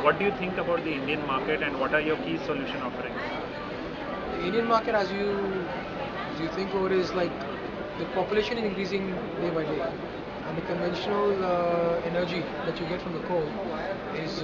What do you think about the Indian market and what are your key solution offerings? The Indian market, as you think over, is like the population is increasing day by day, and the conventional energy that you get from the coal is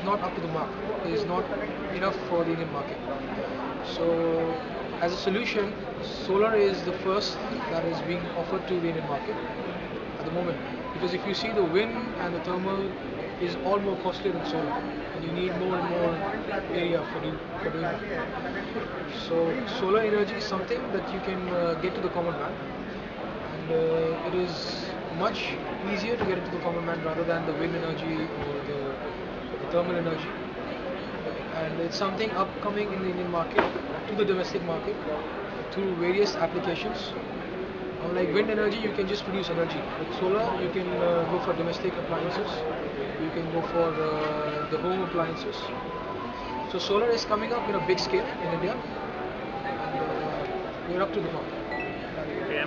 not up to the mark. Is not enough for the Indian market. So, as a solution, solar is the first that is being offered to the Indian market at the moment. Because if you see, the wind and the thermal is all more costly than solar, and you need more and more area for doing that. So solar energy is something that you can get to the common man, and it is much easier to get into the common man rather than the wind energy or the thermal energy. And it's something upcoming in the Indian market to the domestic market through various applications. Unlike wind energy, you can just produce energy. With solar, you can go for domestic appliances. You can go for the home appliances. So solar is coming up in a big scale in India, and we're up to the mark. Okay,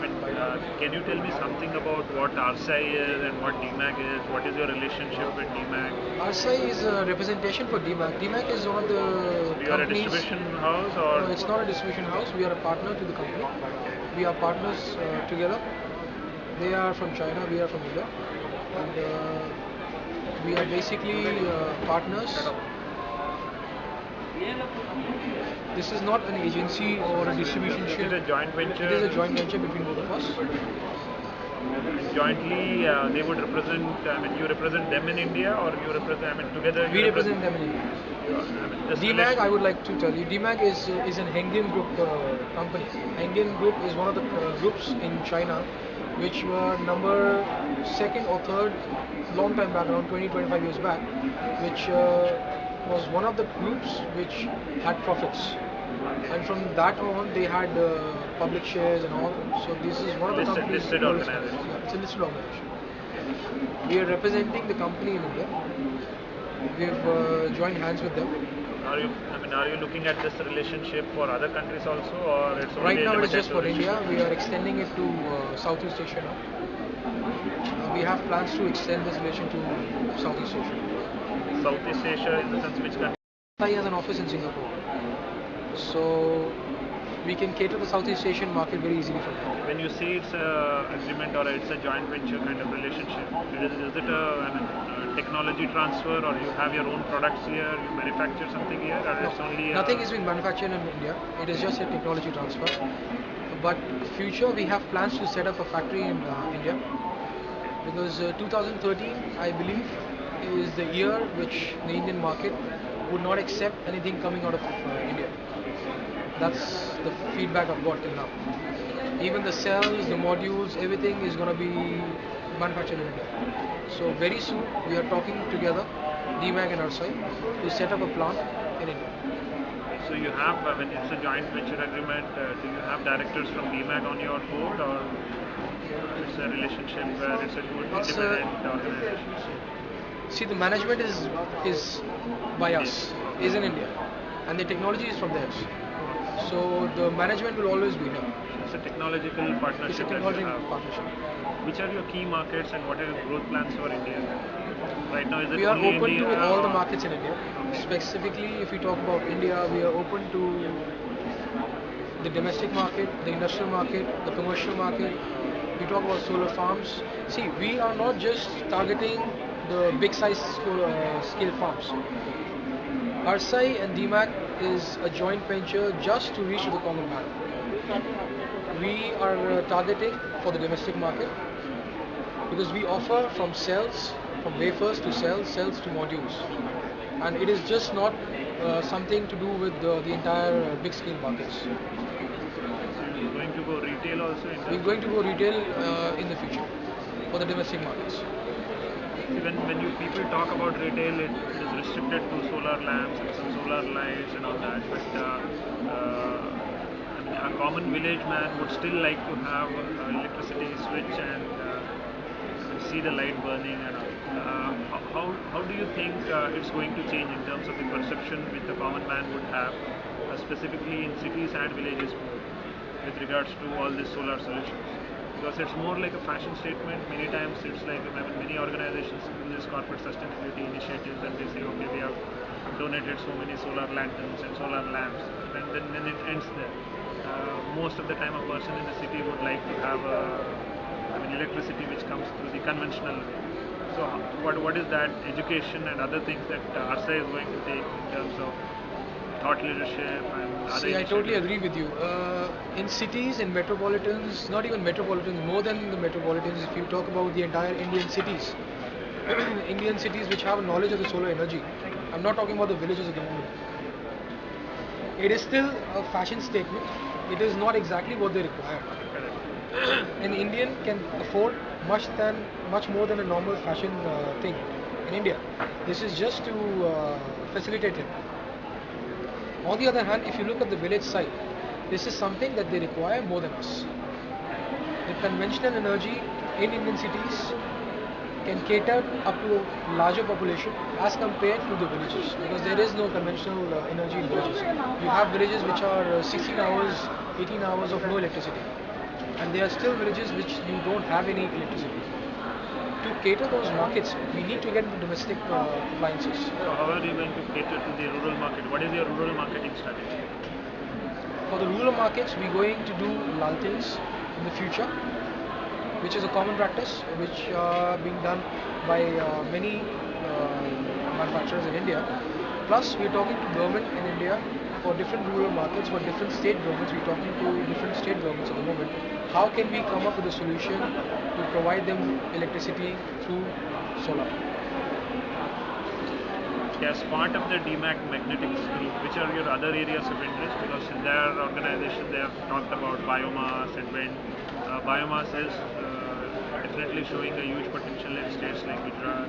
can you tell me something about what Arsai is and what DMAG is? What is your relationship with DMAG? Arsai is a representation for DMAG. DMAG is one of the You are a distribution house, or? No, it's not a distribution house. We are a partner to the company. We are partners together. They are from China, we are from India, and we are basically partners. This is not an agency or a distribution ship. It is a joint venture. It is a joint venture between both of us. Jointly, they would represent. You represent them in India, or you represent? Together. We represent them in India. DMAG, I would like to tell you, DMAG is an Hengian Group company. Hengian Group is one of the groups in China, which were number second or third, long time back, around 20-25 years back, which was one of the groups which had profits. And from that on, they had public shares and all. So this is one of the companies. Listed organization. Yeah, it's a listed organization. We are representing the company in India. We've joined hands with them. Are you looking at this relationship for other countries also, or it's only right now? It is just for India? We are extending it to Southeast Asia now. We have plans to extend this relation to Southeast Asia. Southeast Asia, in the sense which country? Arsai has an office in Singapore, so we can cater the Southeast Asian market very easily from there. When you say it's a agreement or it's a joint venture kind of relationship, is it a technology transfer, or you have your own products here, you manufacture something here, or No, it's only nothing is being manufactured in India. It is just a technology transfer. But future, we have plans to set up a factory in India, because 2013, I believe, is the year which the Indian market would not accept anything coming out of India. That's the feedback I've got till now. Even the cells, the modules, everything is going to be manufactured in India. So very soon we are talking together, DMAG and Arsai, to set up a plant in India. So you have, when it's a joint venture agreement, do you have directors from DMAG on your board, or it's a relationship where it's a good independent organization? See, the management is by us, is in India, and the technology is from theirs. So the management will always be here. It's a technological partnership. It's a technological partnership. Which are your key markets and what are your growth plans for India? Right now, is it we are only open India, to all the markets in India. Specifically, if we talk about India, we are open to the domestic market, the industrial market, the commercial market. We talk about solar farms. See, we are not just targeting the big size scale farms. Arsai and DMAC is a joint venture just to reach to the common man. We are targeting for the domestic market because we offer from cells, from wafers to cells, cells to modules, and it is just not something to do with the entire big scale markets. You're going to go retail also? We're going to go retail in the future for the domestic markets. When you people talk about retail, it is restricted to solar lamps and some solar lights and all that. But a common village man would still like to have electricity switch and see the light burning. And how do you think it's going to change in terms of the perception which the common man would have, specifically in cities and villages, with regards to all these solar solutions? Because it's more like a fashion statement. Many times it's like, I mean, many organizations do this corporate sustainability initiatives and they say, okay, we have donated so many solar lanterns and solar lamps, and then it ends there. Most of the time, a person in the city would like to have I mean, electricity which comes through the conventional way. So, what is that education and other things that Arsai is going to take in terms of thought leadership and other See, I totally initiatives? agree with you. In cities, in metropolitans, not even metropolitans, more than the metropolitans, if you talk about the entire Indian cities, Indian cities which have knowledge of the solar energy, I'm not talking about the villages at the moment. It is still a fashion statement. It is not exactly what they require. Correct. An Indian can afford much more than a normal fashion thing in India. This is just to facilitate it. On the other hand, if you look at the village side, this is something that they require more than us. The conventional energy in Indian cities can cater up to a larger population as compared to the villages, because there is no conventional energy in villages. You have villages which are 16 hours, 18 hours of no electricity, and there are still villages which you don't have any electricity. To cater those markets, we need to get into domestic appliances. So, how are you going to cater to the rural market? What is your rural marketing strategy? For the rural markets, we're going to do laltins in the future, which is a common practice, which being done by many manufacturers in India. Plus, we're talking to government in India for different rural markets, for different state governments. We're talking to different state governments at the moment. How can we come up with a solution to provide them electricity through solar? As part of the DMAC magnetics group, which are your other areas of interest? Because in their organization they have talked about biomass and wind. Biomass is definitely showing a huge potential in states like Gujarat.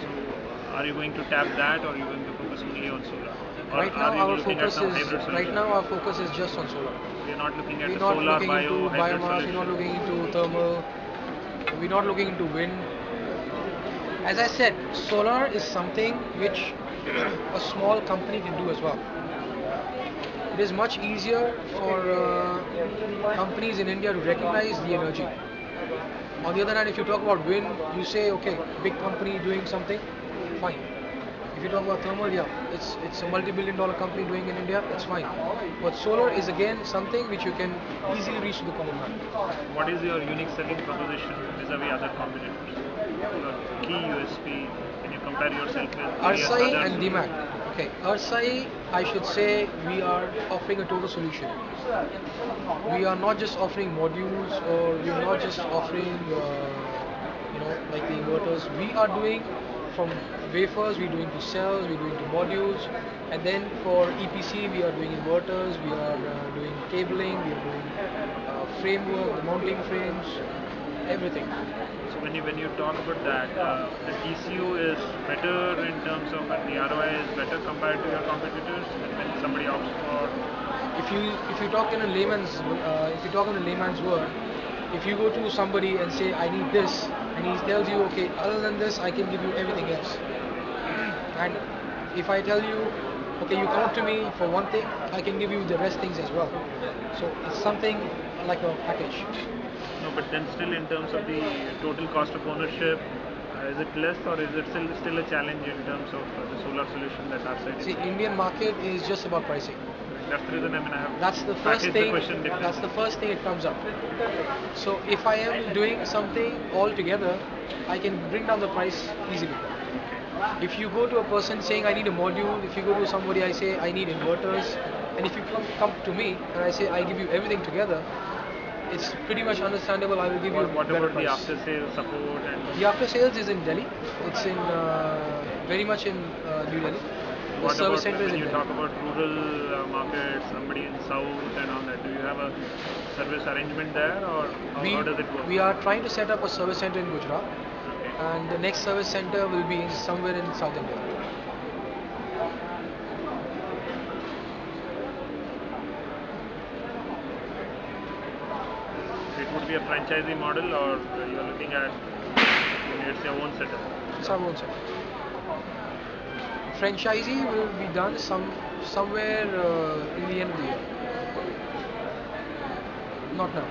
So, are you going to tap that, or are you going to focus only on solar? Or Right now, are you our looking at focus some is hybrid solution? just on solar. We're not looking at We're the not solar, looking into hybrid biomass. We're not solution. looking into thermal. We're not looking into wind. As I said, solar is something which a small company can do as well. It is much easier for companies in India to recognize the energy. On the other hand, if you talk about wind, you say, okay, big company doing something, fine. If you talk about thermal, yeah, it's a multi-billion-dollar company doing in India, it's fine. But solar is again something which you can easily reach to the common man. What is your unique selling proposition vis-a-vis other competitors? Your key USP when you compare yourself with various Arsai others? and DMAC. Okay, Arsai, I should say we are offering a total solution. We are not just offering modules, or we are not just offering, like the inverters. We are doing from wafers, we're doing to cells, we're doing to modules, and then for EPC, we are doing inverters, we are doing cabling, we are doing framework, the mounting frames, everything. So when you talk about that, the TCO is better in terms of, and the ROI is better compared to your competitors when somebody opts for. If you talk in a layman's word, if you go to somebody and say I need this, and he tells you, okay, other than this I can give you everything else, and if I tell you, okay, you come up to me for one thing, I can give you the rest things as well. So it's something like a package. No, but then still in terms of the total cost of ownership, is it less, or is it still a challenge in terms of the solar solution that our side See, is? Indian market is just about pricing. That's the reason, I mean, I have That's the first packaged thing. the question differently. That's the first thing it comes up. So if I am doing something all together, I can bring down the price easily. If you go to a person saying I need a module, if you go to somebody I say I need inverters, and if you come to me and I say I give you everything together, it's pretty much understandable. I will give you a What better about the price. after sales support and The after sales is in Delhi. It's in very much in New Delhi. The what service about center is when in you Delhi. talk about rural markets, somebody in south and all that? Do you have a service arrangement there, or how does it work? We are trying to set up a service center in Gujarat, Okay. and the next service center will be somewhere in South India. It would be a franchisee model, or you are looking at it's your own setup. It's our own setup. Franchisee will be done somewhere in the end of the year. Not now.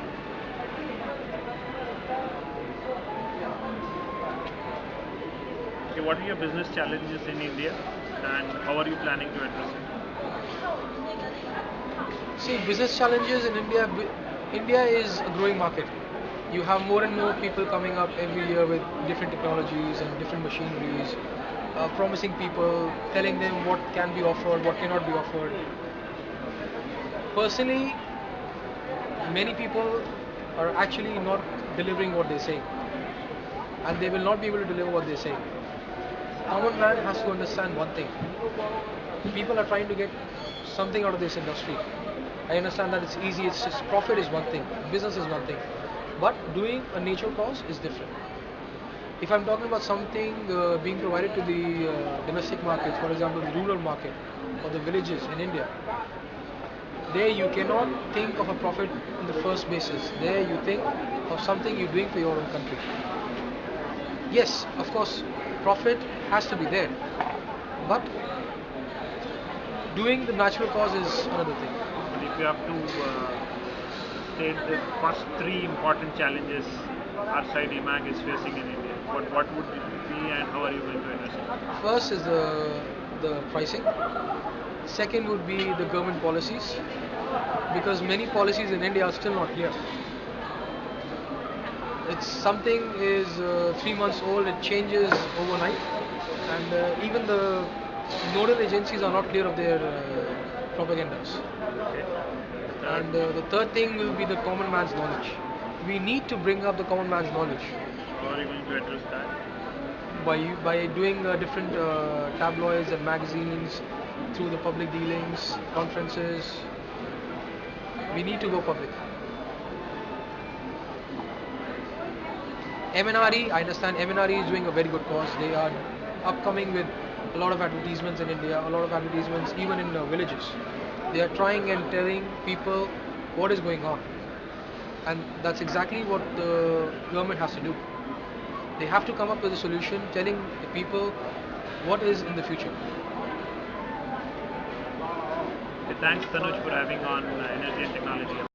Okay, what are your business challenges in India, and how are you planning to address it? See, business challenges in India. India is a growing market. You have more and more people coming up every year with different technologies and different machineries, promising people, telling them what can be offered, what cannot be offered. Personally, many people are actually not delivering what they say, and they will not be able to deliver what they say. Common man has to understand one thing: people are trying to get something out of this industry. I understand that it's easy, it's just profit is one thing, business is one thing, but doing a nature cause is different. If I'm talking about something being provided to the domestic markets, for example, the rural market or the villages in India, there you cannot think of a profit in the first basis. There you think of something you're doing for your own country. Yes, of course, profit has to be there, but doing the natural cause is another thing. And if you have to state the first three important challenges Arsai DMAG is facing in India, what would it be, and how are you going to address it? First is the pricing. Second would be the government policies, because many policies in India are still not clear. It's something is 3 months old, it changes overnight, and even the nodal agencies are not clear of their propagandas. Okay. And the third thing will be the common man's knowledge. We need to bring up the common man's knowledge How are you going to address that? by doing different tabloids and magazines, through the public dealings, conferences. We need to go public. MNRE, I understand MNRE is doing a very good cause. They are upcoming with a lot of advertisements in India, a lot of advertisements even in villages. They are trying and telling people what is going on. And that's exactly what the government has to do. They have to come up with a solution telling the people what is in the future. Okay, thanks Tanuj for having on Energy and Technology.